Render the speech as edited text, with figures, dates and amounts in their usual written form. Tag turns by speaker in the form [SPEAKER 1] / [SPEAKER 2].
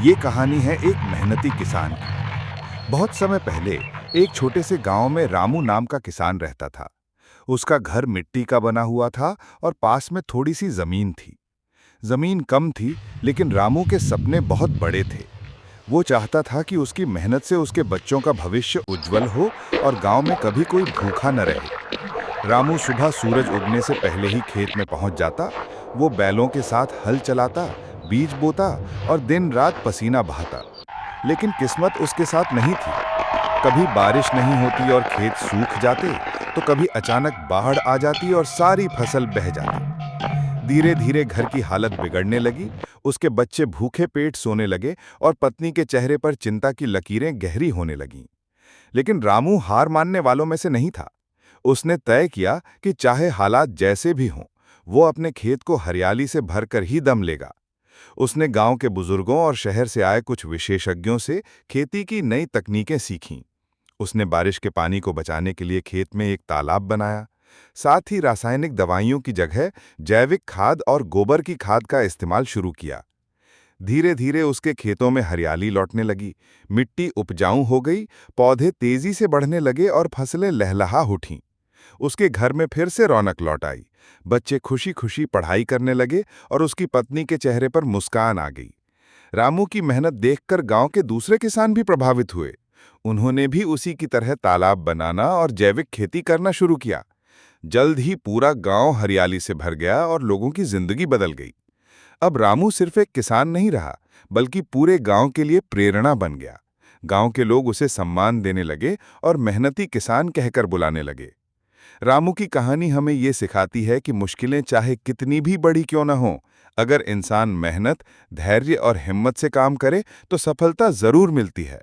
[SPEAKER 1] ये कहानी है एक मेहनती किसान की। बहुत समय पहले एक छोटे से गांव में रामू नाम का किसान रहता था। उसका घर मिट्टी का बना हुआ था और पास में थोड़ी सी जमीन थी। जमीन कम थी, लेकिन रामू के सपने बहुत बड़े थे। वो चाहता था कि उसकी मेहनत से उसके बच्चों का भविष्य उज्जवल हो और गांव में कभी कोई भूखा न रहे। रामू सुबह सूरज उगने से पहले ही खेत में पहुंच जाता। वो बैलों के साथ हल चलाता, बीज बोता और दिन रात पसीना बहाता। लेकिन किस्मत उसके साथ नहीं थी। कभी बारिश नहीं होती और खेत सूख जाते, तो कभी अचानक बाढ़ आ जाती और सारी फसल बह जाती। धीरे धीरे घर की हालत बिगड़ने लगी। उसके बच्चे भूखे पेट सोने लगे और पत्नी के चेहरे पर चिंता की लकीरें गहरी होने लगीं। लेकिन रामू हार मानने वालों में से नहीं था। उसने तय किया कि चाहे हालात जैसे भी हों, वो अपने खेत को हरियाली से भरकर ही दम लेगा। उसने गांव के बुजुर्गों और शहर से आए कुछ विशेषज्ञों से खेती की नई तकनीकें सीखीं। उसने बारिश के पानी को बचाने के लिए खेत में एक तालाब बनाया। साथ ही रासायनिक दवाइयों की जगह जैविक खाद और गोबर की खाद का इस्तेमाल शुरू किया। धीरे धीरे उसके खेतों में हरियाली लौटने लगी, मिट्टी उपजाऊ हो गई, पौधे तेजी से बढ़ने लगे और फसलें लहलहा उठीं। उसके घर में फिर से रौनक लौट आई। बच्चे खुशी खुशी पढ़ाई करने लगे और उसकी पत्नी के चेहरे पर मुस्कान आ गई। रामू की मेहनत देखकर गांव के दूसरे किसान भी प्रभावित हुए। उन्होंने भी उसी की तरह तालाब बनाना और जैविक खेती करना शुरू किया। जल्द ही पूरा गांव हरियाली से भर गया और लोगों की जिंदगी बदल गई। अब रामू सिर्फ एक किसान नहीं रहा, बल्कि पूरे गांव के लिए प्रेरणा बन गया। गांव के लोग उसे सम्मान देने लगे और मेहनती किसान कहकर बुलाने लगे। रामू की कहानी हमें ये सिखाती है कि मुश्किलें चाहे कितनी भी बड़ी क्यों न हों, अगर इंसान मेहनत, धैर्य और हिम्मत से काम करे तो सफलता जरूर मिलती है।